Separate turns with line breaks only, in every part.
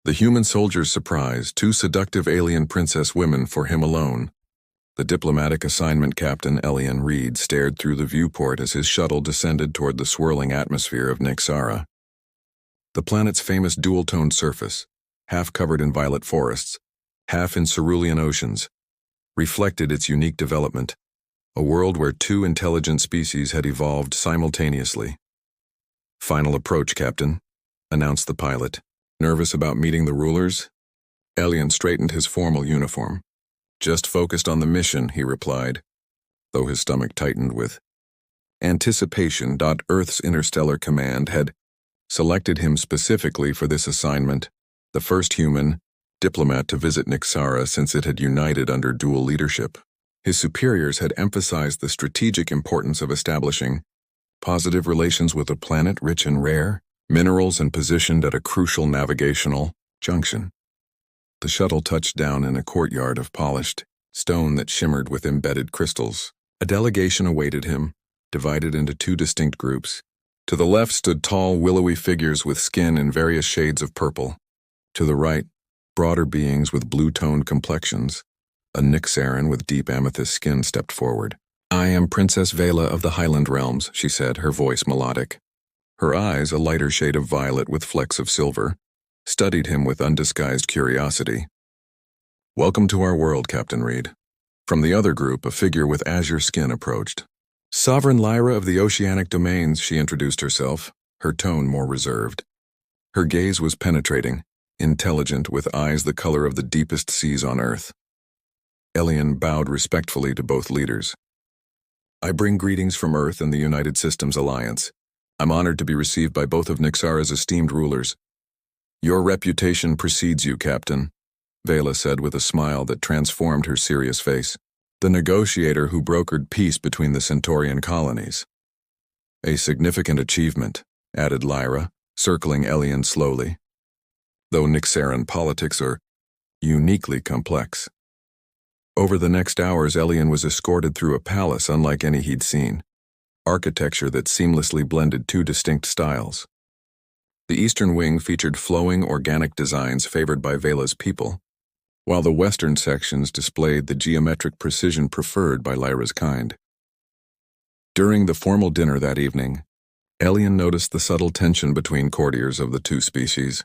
The human soldier's surprise, two seductive alien princess women for him alone. The diplomatic assignment captain, Elian Reed, stared through the viewport as his shuttle descended toward the swirling atmosphere of Nixara. The planet's famous dual-toned surface, half covered in violet forests, half in cerulean oceans, reflected its unique development, a world where two intelligent species had evolved simultaneously. "Final approach, Captain," announced the pilot. "Nervous about meeting the rulers?" Elian straightened his formal uniform. "Just focused on the mission," he replied, though his stomach tightened with anticipation. Earth's Interstellar Command had selected him specifically for this assignment, the first human diplomat to visit Nixara since it had united under dual leadership. His superiors had emphasized the strategic importance of establishing positive relations with a planet rich in rare minerals and positioned at a crucial navigational junction. The shuttle touched down in a courtyard of polished stone that shimmered with embedded crystals. A delegation awaited him, divided into two distinct groups. To the left stood tall, willowy figures with skin in various shades of purple. To the right, broader beings with blue-toned complexions. A Nixaran with deep amethyst skin stepped forward. "I am Princess Vela of the Highland Realms," she said, her voice melodic. Her eyes, a lighter shade of violet with flecks of silver, studied him with undisguised curiosity. "Welcome to our world, Captain Reed." From the other group, a figure with azure skin approached. "Sovereign Lyra of the Oceanic Domains," she introduced herself, her tone more reserved. Her gaze was penetrating, intelligent, with eyes the color of the deepest seas on Earth. Elian bowed respectfully to both leaders. "I bring greetings from Earth and the United Systems Alliance. I'm honored to be received by both of Nixara's esteemed rulers." "Your reputation precedes you, Captain," Vela said with a smile that transformed her serious face. "The negotiator who brokered peace between the Centaurian colonies." "A significant achievement," added Lyra, circling Elian slowly. "Though Nixaran politics are uniquely complex." Over the next hours, Elian was escorted through a palace unlike any he'd seen. Architecture that seamlessly blended two distinct styles. The eastern wing featured flowing, organic designs favored by Vela's people, while the western sections displayed the geometric precision preferred by Lyra's kind. During the formal dinner that evening, Elian noticed the subtle tension between courtiers of the two species,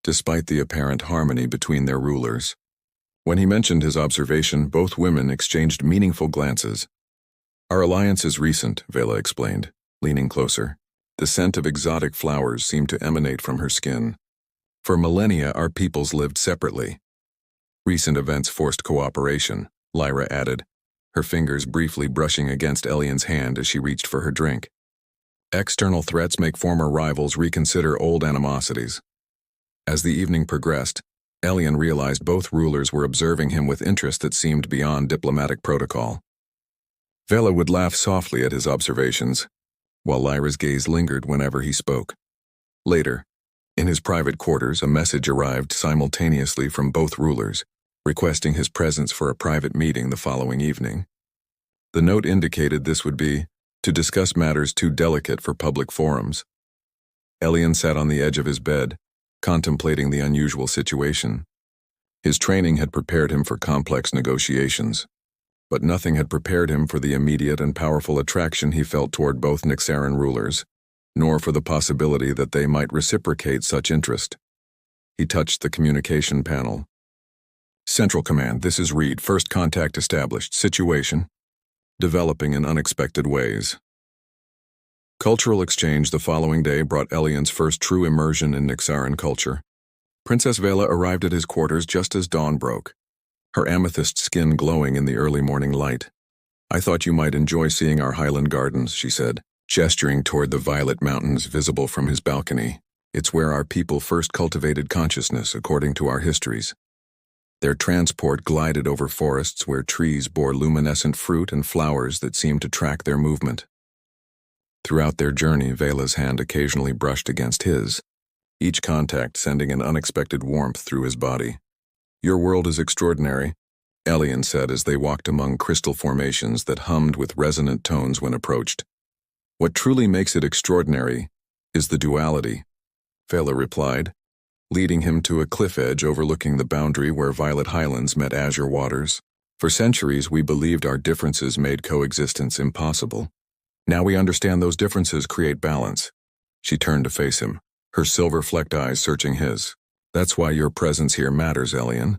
despite the apparent harmony between their rulers. When he mentioned his observation, both women exchanged meaningful glances. "Our alliance is recent," Vela explained, leaning closer. The scent of exotic flowers seemed to emanate from her skin. "For millennia, our peoples lived separately. Recent events forced cooperation," Lyra added, her fingers briefly brushing against Elian's hand as she reached for her drink. "External threats make former rivals reconsider old animosities." As the evening progressed, Elian realized both rulers were observing him with interest that seemed beyond diplomatic protocol. Vela would laugh softly at his observations, while Lyra's gaze lingered whenever he spoke. Later, in his private quarters, a message arrived simultaneously from both rulers, requesting his presence for a private meeting the following evening. The note indicated this would be to discuss matters too delicate for public forums. Elian sat on the edge of his bed, contemplating the unusual situation. His training had prepared him for complex negotiations, but nothing had prepared him for the immediate and powerful attraction he felt toward both Nixaran rulers, nor for the possibility that they might reciprocate such interest. He touched the communication panel. "Central Command, this is Reed. First contact established. Situation developing in unexpected ways." Cultural exchange the following day brought Elian's first true immersion in Nixaran culture. Princess Vela arrived at his quarters just as dawn broke, her amethyst skin glowing in the early morning light. "I thought you might enjoy seeing our highland gardens," she said, gesturing toward the violet mountains visible from his balcony. "It's where our people first cultivated consciousness according to our histories." Their transport glided over forests where trees bore luminescent fruit and flowers that seemed to track their movement. Throughout their journey, Vela's hand occasionally brushed against his, each contact sending an unexpected warmth through his body. "Your world is extraordinary," Elian said as they walked among crystal formations that hummed with resonant tones when approached. "What truly makes it extraordinary is the duality," Vela replied, leading him to a cliff edge overlooking the boundary where violet highlands met azure waters. For centuries, we believed our differences made coexistence impossible. Now we understand those differences create balance. She turned to face him, her silver-flecked eyes searching his. That's why your presence here matters, Elian.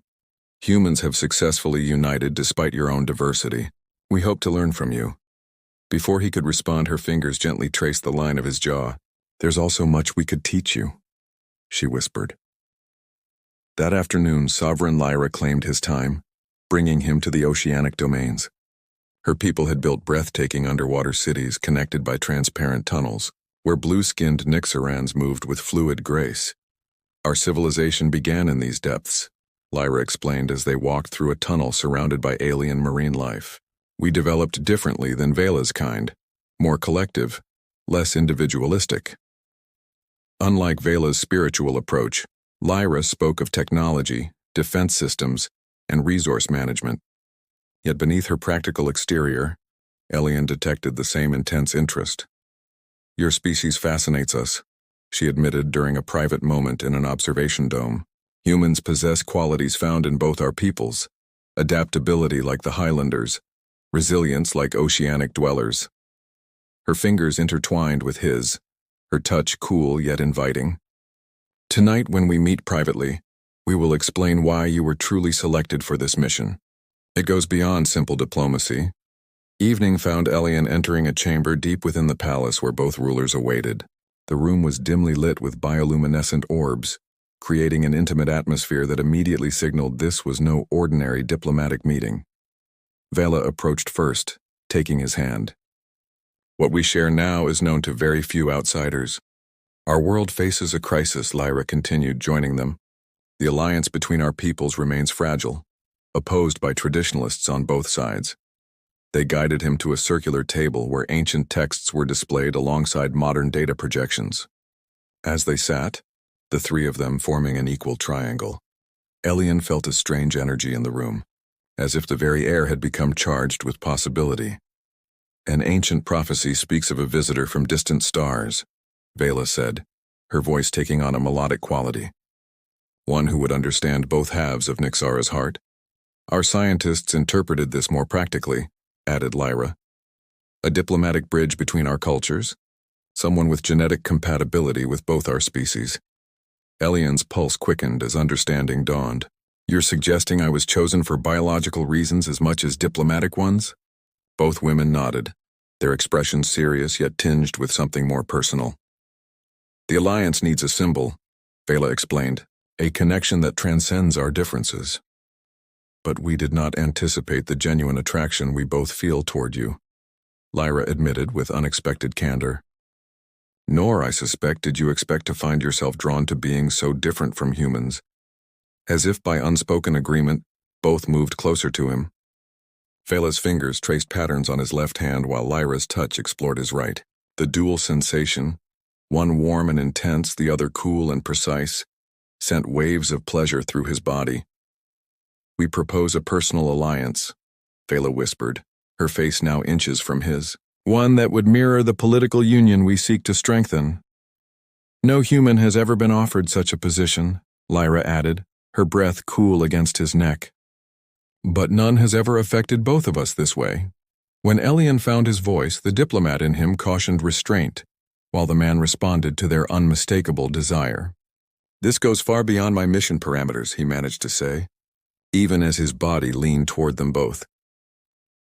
Humans have successfully united despite your own diversity. We hope to learn from you. Before he could respond, her fingers gently traced the line of his jaw. There's also much we could teach you, she whispered. That afternoon, Sovereign Lyra claimed his time, bringing him to the oceanic domains. Her people had built breathtaking underwater cities connected by transparent tunnels, where blue-skinned Nixorans moved with fluid grace. Our civilization began in these depths, Lyra explained as they walked through a tunnel surrounded by alien marine life. We developed differently than Vela's kind, more collective, less individualistic. Unlike Vela's spiritual approach, Lyra spoke of technology, defense systems, and resource management. Yet beneath her practical exterior, Elian detected the same intense interest. Your species fascinates us, she admitted during a private moment in an observation dome. Humans possess qualities found in both our peoples, adaptability like the Highlanders, resilience like oceanic dwellers. Her fingers intertwined with his, her touch cool yet inviting. Tonight, when we meet privately, we will explain why you were truly selected for this mission. It goes beyond simple diplomacy. Evening found Elian entering a chamber deep within the palace where both rulers awaited. The room was dimly lit with bioluminescent orbs, creating an intimate atmosphere that immediately signaled this was no ordinary diplomatic meeting. Vela approached first, taking his hand. What we share now is known to very few outsiders. Our world faces a crisis, Lyra continued, joining them. The alliance between our peoples remains fragile, opposed by traditionalists on both sides. They guided him to a circular table where ancient texts were displayed alongside modern data projections. As they sat, the three of them forming an equal triangle, Elian felt a strange energy in the room, as if the very air had become charged with possibility. An ancient prophecy speaks of a visitor from distant stars, Vela said, her voice taking on a melodic quality. One who would understand both halves of Nixara's heart. Our scientists interpreted this more practically, added Lyra. A diplomatic bridge between our cultures, someone with genetic compatibility with both our species. Elian's pulse quickened as understanding dawned. You're suggesting I was chosen for biological reasons as much as diplomatic ones? Both women nodded, their expressions serious yet tinged with something more personal. The alliance needs a symbol, Vela explained, a connection that transcends our differences. But we did not anticipate the genuine attraction we both feel toward you, Lyra admitted with unexpected candor. Nor, I suspect, did you expect to find yourself drawn to beings so different from humans. As if by unspoken agreement, both moved closer to him. Vela's fingers traced patterns on his left hand while Lyra's touch explored his right. The dual sensation, one warm and intense, the other cool and precise, sent waves of pleasure through his body. We propose a personal alliance, Vela whispered, her face now inches from his. One that would mirror the political union we seek to strengthen. No human has ever been offered such a position, Lyra added, her breath cool against his neck. But none has ever affected both of us this way. When Elian found his voice, the diplomat in him cautioned restraint, while the man responded to their unmistakable desire. This goes far beyond my mission parameters, he managed to say, even as his body leaned toward them both.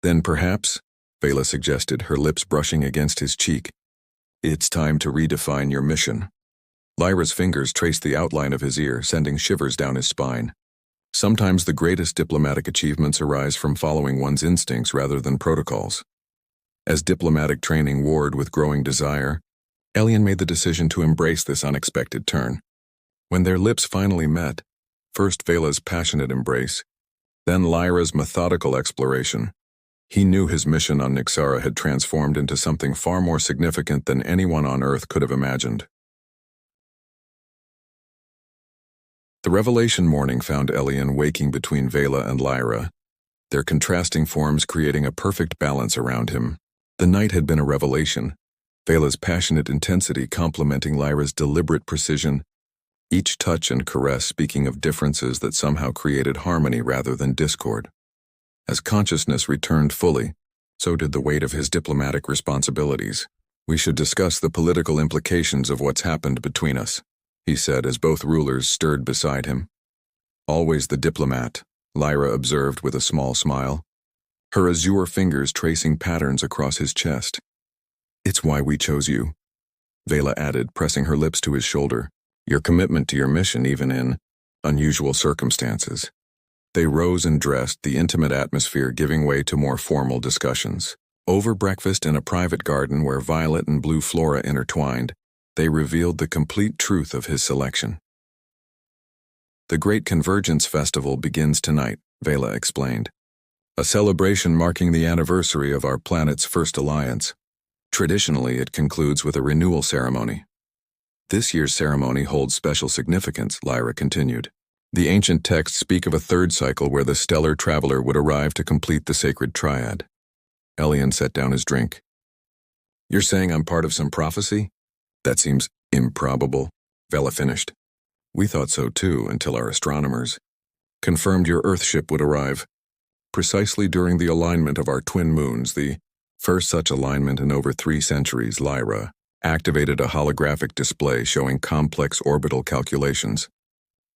Then perhaps, Vela suggested, her lips brushing against his cheek, it's time to redefine your mission. Lyra's fingers traced the outline of his ear, sending shivers down his spine. Sometimes the greatest diplomatic achievements arise from following one's instincts rather than protocols. As diplomatic training warred with growing desire, Elian made the decision to embrace this unexpected turn. When their lips finally met, first Vela's passionate embrace, then Lyra's methodical exploration, he knew his mission on Nixara had transformed into something far more significant than anyone on Earth could have imagined. The revelation morning found Elian waking between Vela and Lyra, their contrasting forms creating a perfect balance around him. The night had been a revelation, Vela's passionate intensity complementing Lyra's deliberate precision. each touch and caress speaking of differences that somehow created harmony rather than discord. As consciousness returned fully, so did the weight of his diplomatic responsibilities. "We should discuss the political implications of what's happened between us," he said as both rulers stirred beside him. "Always the diplomat," Lyra observed with a small smile, her azure fingers tracing patterns across his chest. "It's why we chose you," Vela added, pressing her lips to his shoulder. "Your commitment to your mission even in unusual circumstances." They rose and dressed, the intimate atmosphere giving way to more formal discussions. Over breakfast in a private garden where violet and blue flora intertwined, they revealed the complete truth of his selection. "The Great Convergence Festival begins tonight," Vela explained. "A celebration marking the anniversary of our planet's first alliance. Traditionally, it concludes with a renewal ceremony." "This year's ceremony holds special significance," Lyra continued. "The ancient texts speak of a third cycle where the stellar traveler would arrive to complete the sacred triad." Elian set down his drink. "You're saying I'm part of some prophecy?" "That seems improbable," Vela finished. "We thought so too until our astronomers confirmed your Earthship would arrive. Precisely during the alignment of our twin moons, the first such alignment in over 3 centuries, Lyra activated a holographic display showing complex orbital calculations.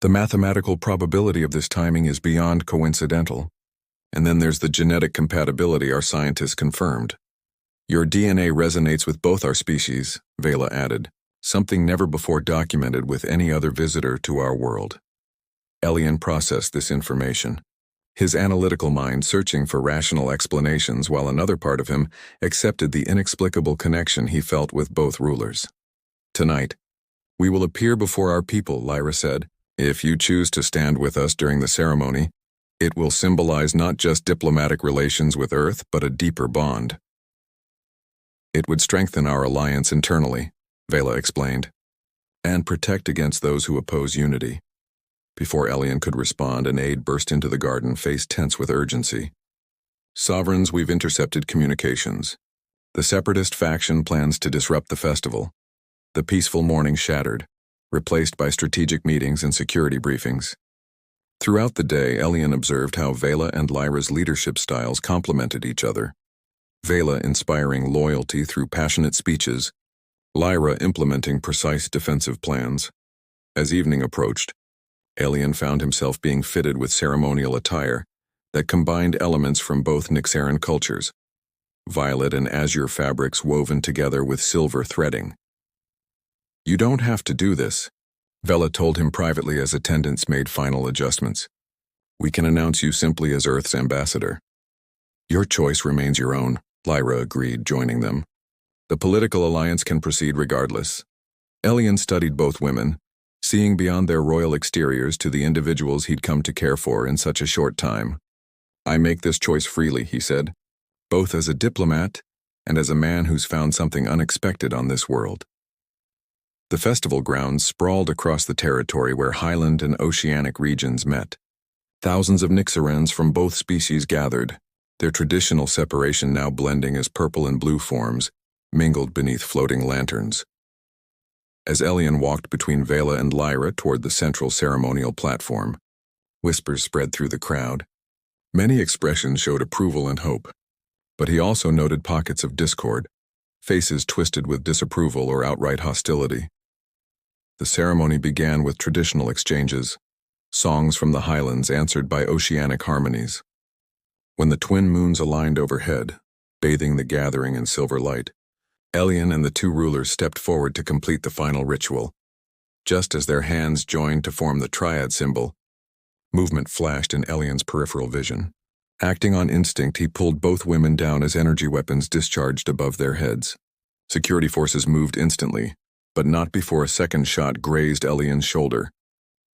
The mathematical probability of this timing is beyond coincidental. And then there's the genetic compatibility our scientists confirmed. Your DNA resonates with both our species," Vela added, "something never before documented with any other visitor to our world." Elian processed this information, his analytical mind searching for rational explanations while another part of him accepted the inexplicable connection he felt with both rulers. "Tonight, we will appear before our people," Lyra said. "If you choose to stand with us during the ceremony, it will symbolize not just diplomatic relations with Earth, but a deeper bond. It would strengthen our alliance internally," Vela explained, "and protect against those who oppose unity." Before Elian could respond, an aide burst into the garden, face tense with urgency. "Sovereigns, we've intercepted communications. The separatist faction plans to disrupt the festival." The peaceful morning shattered, replaced by strategic meetings and security briefings. Throughout the day, Elian observed how Vela and Lyra's leadership styles complemented each other. Vela inspiring loyalty through passionate speeches, Lyra implementing precise defensive plans. As evening approached, Elian found himself being fitted with ceremonial attire that combined elements from both Nyxaran cultures, violet and azure fabrics woven together with silver threading. "You don't have to do this," Vela told him privately as attendants made final adjustments. "We can announce you simply as Earth's ambassador." "Your choice remains your own," Lyra agreed, joining them. "The political alliance can proceed regardless." Elian studied both women, seeing beyond their royal exteriors to the individuals he'd come to care for in such a short time. "I make this choice freely," he said, "both as a diplomat and as a man who's found something unexpected on this world." The festival grounds sprawled across the territory where highland and oceanic regions met. Thousands of Nyxarans from both species gathered, their traditional separation now blending as purple and blue forms mingled beneath floating lanterns. As Elian walked between Vela and Lyra toward the central ceremonial platform, whispers spread through the crowd. Many expressions showed approval and hope, but he also noted pockets of discord, faces twisted with disapproval or outright hostility. The ceremony began with traditional exchanges, songs from the highlands answered by oceanic harmonies. When the twin moons aligned overhead, bathing the gathering in silver light, Elian and the 2 rulers stepped forward to complete the final ritual. Just as their hands joined to form the triad symbol, movement flashed in Elian's peripheral vision. Acting on instinct, he pulled both women down as energy weapons discharged above their heads. Security forces moved instantly, but not before a second shot grazed Elian's shoulder.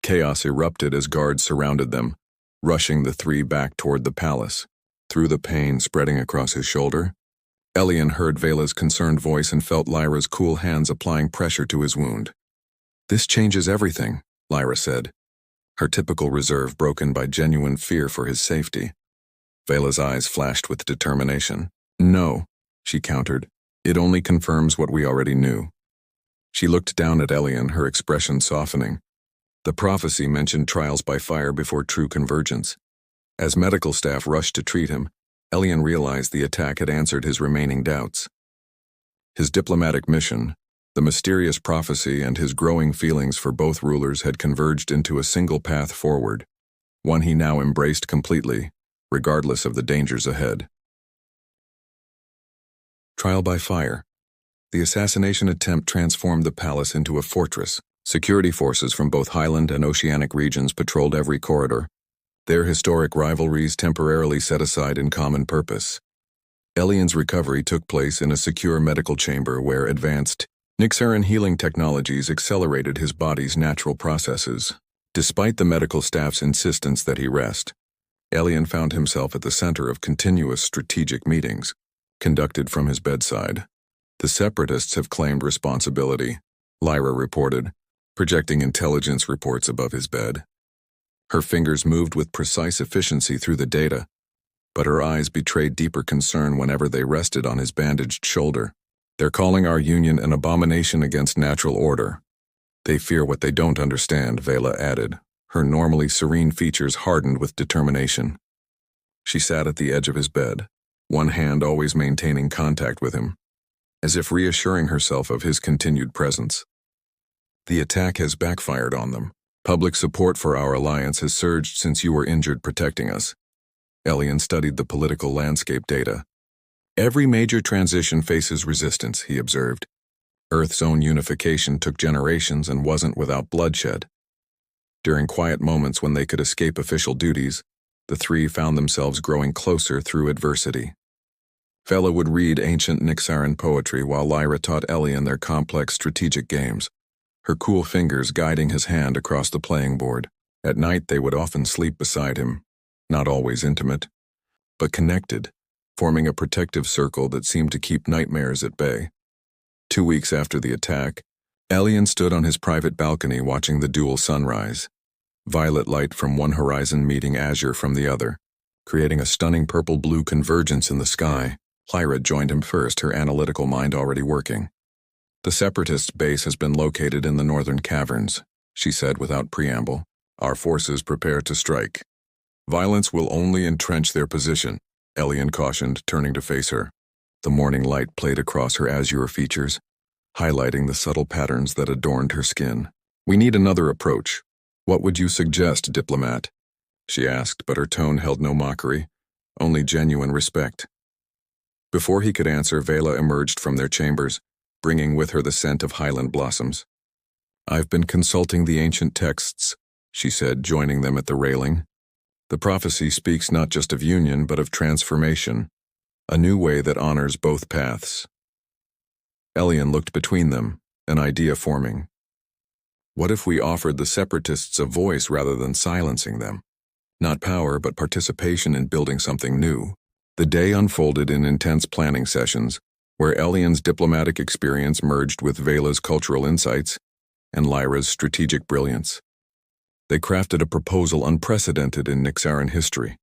Chaos erupted as guards surrounded them, rushing the 3 back toward the palace. Through the pain spreading across his shoulder, Elian heard Vela's concerned voice and felt Lyra's cool hands applying pressure to his wound. "This changes everything," Lyra said, her typical reserve broken by genuine fear for his safety. Vela's eyes flashed with determination. "No," she countered. "It only confirms what we already knew." She looked down at Elian, her expression softening. The prophecy mentioned trials by fire before true convergence. As medical staff rushed to treat him, Elian realized the attack had answered his remaining doubts. His diplomatic mission, the mysterious prophecy, and his growing feelings for both rulers had converged into a single path forward, one he now embraced completely, regardless of the dangers ahead. Trial by fire. The assassination attempt transformed the palace into a fortress. Security forces from both highland and oceanic regions patrolled every corridor, their historic rivalries temporarily set aside in common purpose. Elian's recovery took place in a secure medical chamber where advanced Nixaran healing technologies accelerated his body's natural processes. Despite the medical staff's insistence that he rest, Elian found himself at the center of continuous strategic meetings, conducted from his bedside. The Separatists have claimed responsibility, Lyra reported, projecting intelligence reports above his bed. Her fingers moved with precise efficiency through the data, but her eyes betrayed deeper concern whenever they rested on his bandaged shoulder. They're calling our union an abomination against natural order. They fear what they don't understand, Vela added, her normally serene features hardened with determination. She sat at the edge of his bed, one hand always maintaining contact with him, as if reassuring herself of his continued presence. The attack has backfired on them. Public support for our alliance has surged since you were injured protecting us. Elian studied the political landscape data. Every major transition faces resistance, he observed. Earth's own unification took generations and wasn't without bloodshed. During quiet moments when they could escape official duties, the three found themselves growing closer through adversity. Vela would read ancient Nixaran poetry while Lyra taught Elian their complex strategic games, her cool fingers guiding his hand across the playing board. At night they would often sleep beside him, not always intimate, but connected, forming a protective circle that seemed to keep nightmares at bay. 2 weeks after the attack, Elian stood on his private balcony watching the dual sunrise, violet light from one horizon meeting azure from the other, creating a stunning purple-blue convergence in the sky. Lyra joined him first, her analytical mind already working. The Separatists' base has been located in the northern caverns, she said without preamble. Our forces prepare to strike. Violence will only entrench their position, Elian cautioned, turning to face her. The morning light played across her azure features, highlighting the subtle patterns that adorned her skin. We need another approach. What would you suggest, diplomat? She asked, but her tone held no mockery, only genuine respect. Before he could answer, Vela emerged from their chambers, bringing with her the scent of highland blossoms. I've been consulting the ancient texts, she said, joining them at the railing. The prophecy speaks not just of union, but of transformation, a new way that honors both paths. Elian looked between them, an idea forming. What if we offered the Separatists a voice rather than silencing them? Not power, but participation in building something new. The day unfolded in intense planning sessions, where Elian's diplomatic experience merged with Vela's cultural insights and Lyra's strategic brilliance. They crafted a proposal unprecedented in Nixaran history,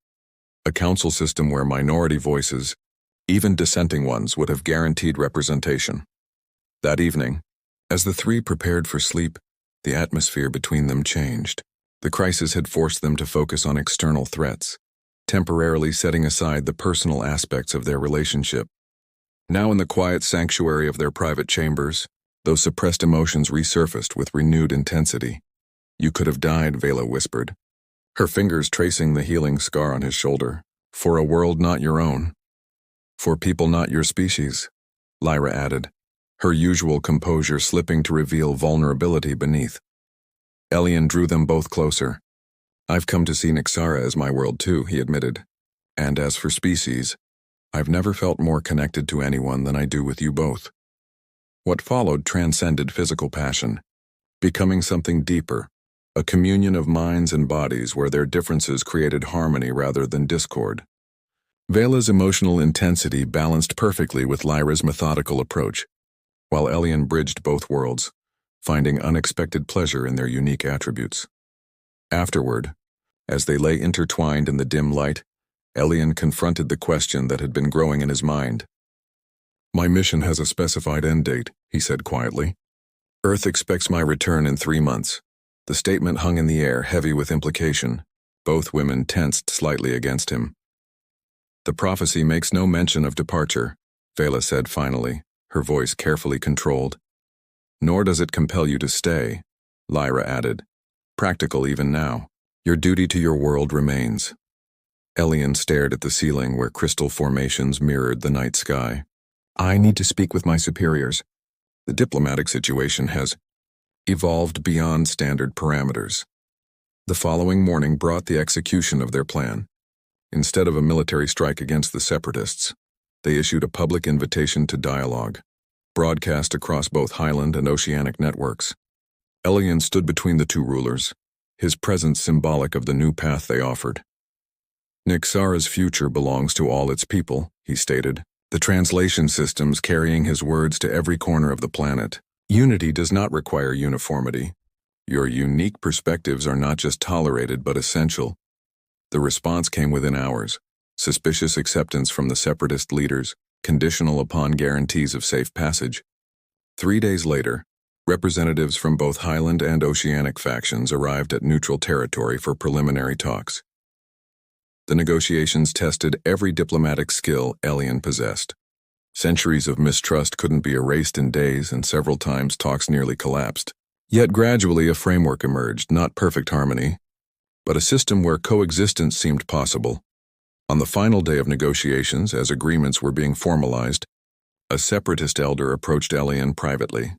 a council system where minority voices, even dissenting ones, would have guaranteed representation. That evening, as the three prepared for sleep, the atmosphere between them changed. The crisis had forced them to focus on external threats, temporarily setting aside the personal aspects of their relationship. Now in the quiet sanctuary of their private chambers, those suppressed emotions resurfaced with renewed intensity. You could have died, Vela whispered, her fingers tracing the healing scar on his shoulder. For a world not your own. For people not your species, Lyra added, her usual composure slipping to reveal vulnerability beneath. Elian drew them both closer. I've come to see Nixara as my world too, he admitted. And as for species, I've never felt more connected to anyone than I do with you both. What followed transcended physical passion, becoming something deeper, a communion of minds and bodies where their differences created harmony rather than discord. Vela's emotional intensity balanced perfectly with Lyra's methodical approach, while Elian bridged both worlds, finding unexpected pleasure in their unique attributes. Afterward, as they lay intertwined in the dim light, Elian confronted the question that had been growing in his mind. My mission has a specified end date, he said quietly. Earth expects my return in 3 months. The statement hung in the air, heavy with implication. Both women tensed slightly against him. The prophecy makes no mention of departure, Vela said finally, her voice carefully controlled. Nor does it compel you to stay, Lyra added. Practical even now. Your duty to your world remains. Elian stared at the ceiling where crystal formations mirrored the night sky. I need to speak with my superiors. The diplomatic situation has evolved beyond standard parameters. The following morning brought the execution of their plan. Instead of a military strike against the separatists, they issued a public invitation to dialogue, broadcast across both Highland and Oceanic networks. Elian stood between the two rulers, his presence symbolic of the new path they offered. Nyxara's future belongs to all its people, he stated, the translation systems carrying his words to every corner of the planet. Unity does not require uniformity. Your unique perspectives are not just tolerated but essential. The response came within hours. Suspicious acceptance from the separatist leaders, conditional upon guarantees of safe passage. 3 days later, representatives from both Highland and Oceanic factions arrived at neutral territory for preliminary talks. The negotiations tested every diplomatic skill Elian possessed. Centuries of mistrust couldn't be erased in days, and several times talks nearly collapsed. Yet gradually a framework emerged, not perfect harmony, but a system where coexistence seemed possible. On the final day of negotiations, as agreements were being formalized, a separatist elder approached Elian privately.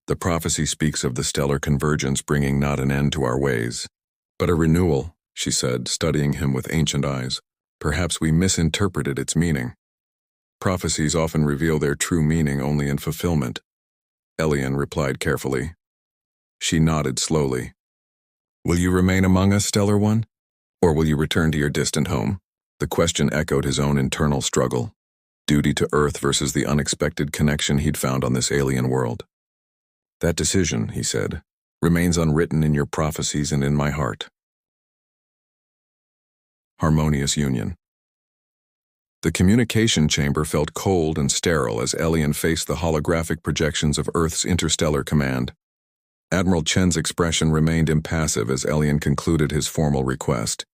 The prophecy speaks of the stellar convergence bringing not an end to our ways, but a renewal, she said, studying him with ancient eyes. Perhaps we misinterpreted its meaning. Prophecies often reveal their true meaning only in fulfillment. Elian replied carefully. She nodded slowly. Will you remain among us, Stellar One? Or will you return to your distant home? The question echoed his own internal struggle. Duty to Earth versus the unexpected connection he'd found on this alien world. That decision, he said, remains unwritten in your prophecies and in my heart. Harmonious union. The communication chamber felt cold and sterile as Elian faced the holographic projections of Earth's interstellar command. Admiral Chen's expression remained impassive as Elian concluded his formal request.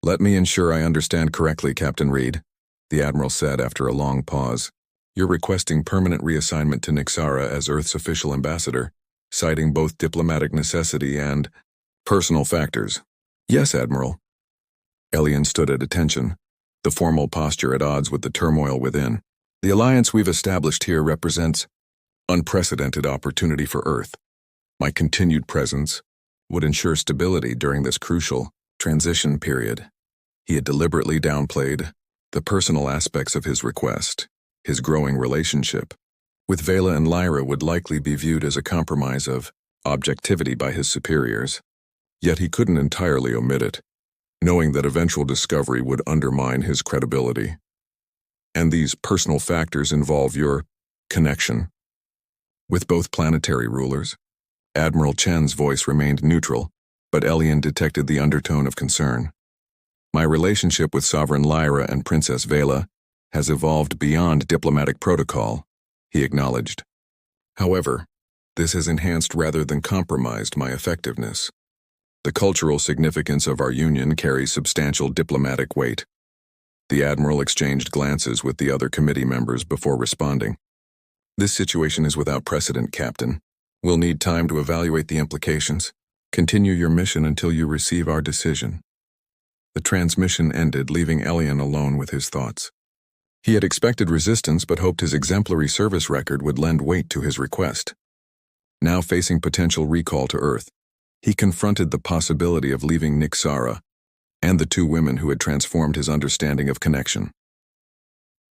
Let me ensure I understand correctly, Captain Reed, the Admiral said after a long pause. You're requesting permanent reassignment to Nyxara as Earth's official ambassador, citing both diplomatic necessity and personal factors. Yes, Admiral. Elian stood at attention, the formal posture at odds with the turmoil within. The alliance we've established here represents unprecedented opportunity for Earth. My continued presence would ensure stability during this crucial transition period. He had deliberately downplayed the personal aspects of his request. His growing relationship with Vela and Lyra would likely be viewed as a compromise of objectivity by his superiors. Yet he couldn't entirely omit it, knowing that eventual discovery would undermine his credibility. And these personal factors involve your connection with both planetary rulers. Admiral Chen's voice remained neutral, but Elian detected the undertone of concern. My relationship with Sovereign Lyra and Princess Vela has evolved beyond diplomatic protocol, he acknowledged. However, this has enhanced rather than compromised my effectiveness. The cultural significance of our union carries substantial diplomatic weight. The Admiral exchanged glances with the other committee members before responding. This situation is without precedent, Captain. We'll need time to evaluate the implications. Continue your mission until you receive our decision. The transmission ended, leaving Elian alone with his thoughts. He had expected resistance but hoped his exemplary service record would lend weight to his request. Now facing potential recall to Earth, he confronted the possibility of leaving Nyxara and the two women who had transformed his understanding of connection.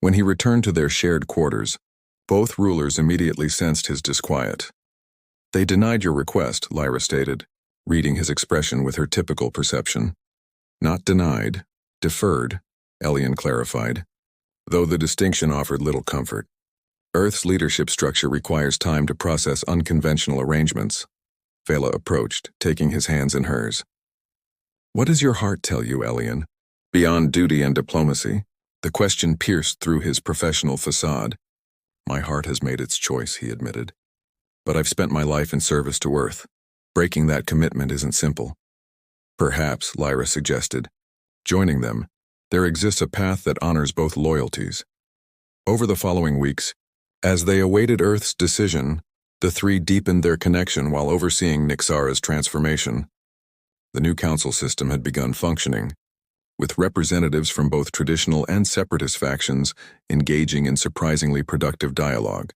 When he returned to their shared quarters, both rulers immediately sensed his disquiet. They denied your request, Lyra stated, reading his expression with her typical perception. Not denied, deferred, Elian clarified, though the distinction offered little comfort. Earth's leadership structure requires time to process unconventional arrangements. Vela approached, taking his hands in hers. What does your heart tell you, Elian? Beyond duty and diplomacy, the question pierced through his professional facade. My heart has made its choice, he admitted. But I've spent my life in service to Earth. Breaking that commitment isn't simple. Perhaps, Lyra suggested, joining them, there exists a path that honors both loyalties. Over the following weeks, as they awaited Earth's decision, the three deepened their connection while overseeing Nyxara's transformation. The new council system had begun functioning, with representatives from both traditional and separatist factions engaging in surprisingly productive dialogue.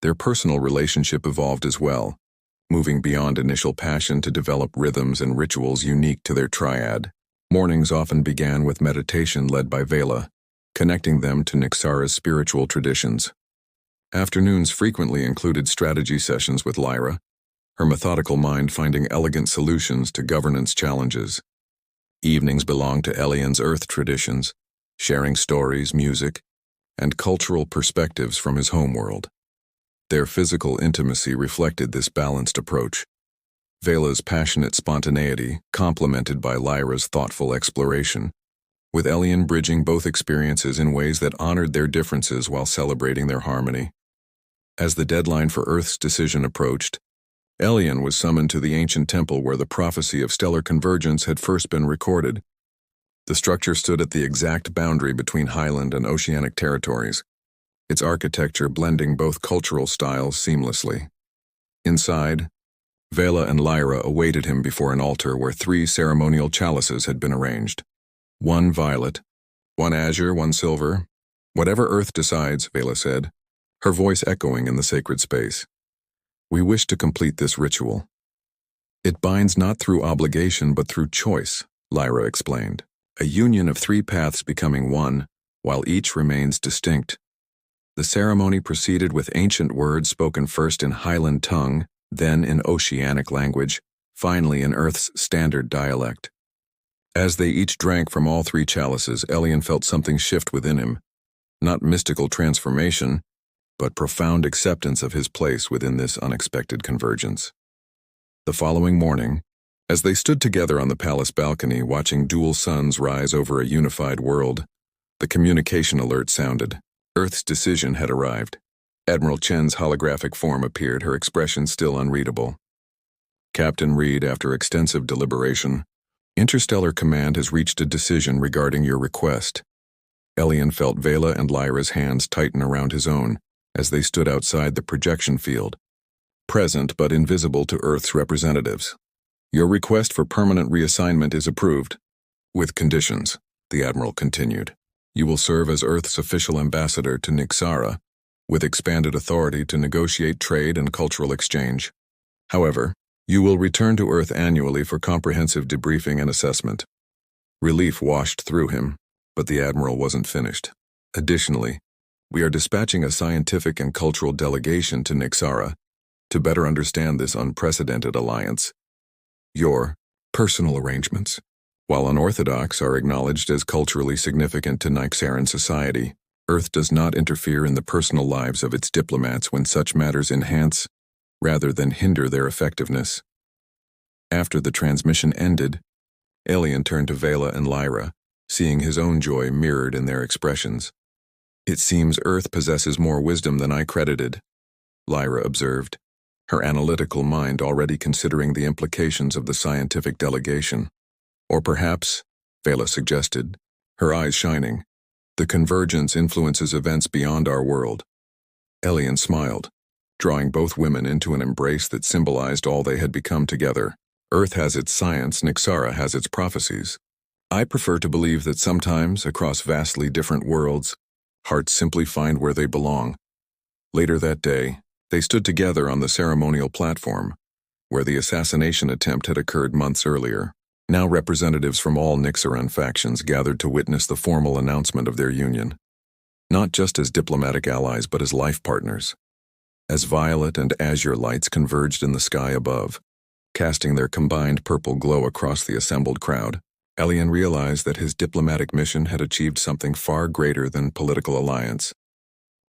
Their personal relationship evolved as well, moving beyond initial passion to develop rhythms and rituals unique to their triad. Mornings often began with meditation led by Vela, connecting them to Nyxara's spiritual traditions. Afternoons frequently included strategy sessions with Lyra, her methodical mind finding elegant solutions to governance challenges. Evenings belonged to Elian's Earth traditions, sharing stories, music, and cultural perspectives from his homeworld. Their physical intimacy reflected this balanced approach. Vela's passionate spontaneity, complemented by Lyra's thoughtful exploration, with Elian bridging both experiences in ways that honored their differences while celebrating their harmony. As the deadline for Earth's decision approached, Elian was summoned to the ancient temple where the prophecy of stellar convergence had first been recorded. The structure stood at the exact boundary between highland and oceanic territories, its architecture blending both cultural styles seamlessly. Inside, Vela and Lyra awaited him before an altar where 3 ceremonial chalices had been arranged. One violet, one azure, one silver. Whatever Earth decides, Vela said, her voice echoing in the sacred space. We wish to complete this ritual. It binds not through obligation but through choice, Lyra explained. A union of 3 paths becoming one, while each remains distinct. The ceremony proceeded with ancient words spoken first in Highland tongue, then in oceanic language, finally in Earth's standard dialect. As they each drank from all 3 chalices, Elian felt something shift within him. Not mystical transformation, but profound acceptance of his place within this unexpected convergence. The following morning, as they stood together on the palace balcony watching dual suns rise over a unified world, the communication alert sounded. Earth's decision had arrived. Admiral Chen's holographic form appeared, her expression still unreadable. Captain Reed, after extensive deliberation, Interstellar Command has reached a decision regarding your request. Elian felt Vela and Lyra's hands tighten around his own as they stood outside the projection field, present but invisible to Earth's representatives. Your request for permanent reassignment is approved. With conditions, the Admiral continued. You will serve as Earth's official ambassador to Nyxara, with expanded authority to negotiate trade and cultural exchange. However, you will return to Earth annually for comprehensive debriefing and assessment. Relief washed through him, but the Admiral wasn't finished. Additionally, we are dispatching a scientific and cultural delegation to Nyxara to better understand this unprecedented alliance. Your personal arrangements, while unorthodox, are acknowledged as culturally significant to Nyxaran society. Earth does not interfere in the personal lives of its diplomats when such matters enhance, rather than hinder their effectiveness. After the transmission ended, Elian turned to Vela and Lyra, seeing his own joy mirrored in their expressions. It seems Earth possesses more wisdom than I credited, Lyra observed, her analytical mind already considering the implications of the scientific delegation. Or perhaps, Vela suggested, her eyes shining, the convergence influences events beyond our world. Elian smiled, drawing both women into an embrace that symbolized all they had become together. Earth has its science, Nyxara has its prophecies. I prefer to believe that sometimes, across vastly different worlds, hearts simply find where they belong. Later that day, they stood together on the ceremonial platform, where the assassination attempt had occurred months earlier. Now representatives from all Nyxaran factions gathered to witness the formal announcement of their union, not just as diplomatic allies but as life partners. As violet and azure lights converged in the sky above, casting their combined purple glow across the assembled crowd, Elian realized that his diplomatic mission had achieved something far greater than political alliance.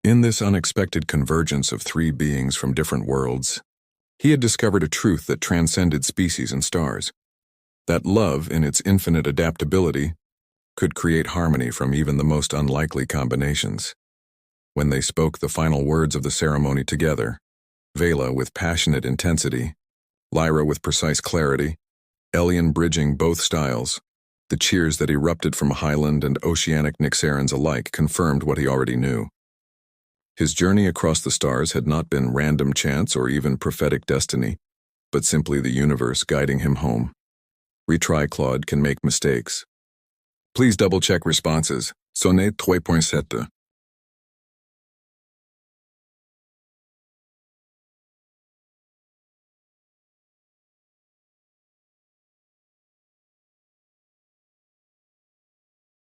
In this unexpected convergence of 3 beings from different worlds, he had discovered a truth that transcended species and stars. That love, in its infinite adaptability, could create harmony from even the most unlikely combinations. When they spoke the final words of the ceremony together, Vela, with passionate intensity, Lyra with precise clarity, Elian bridging both styles. The cheers that erupted from Highland and Oceanic Nixarans alike confirmed what he already knew. His journey across the stars had not been random chance or even prophetic destiny, but simply the universe guiding him home. Retry Claude can make mistakes. Please double-check responses. Sonnet 3.7.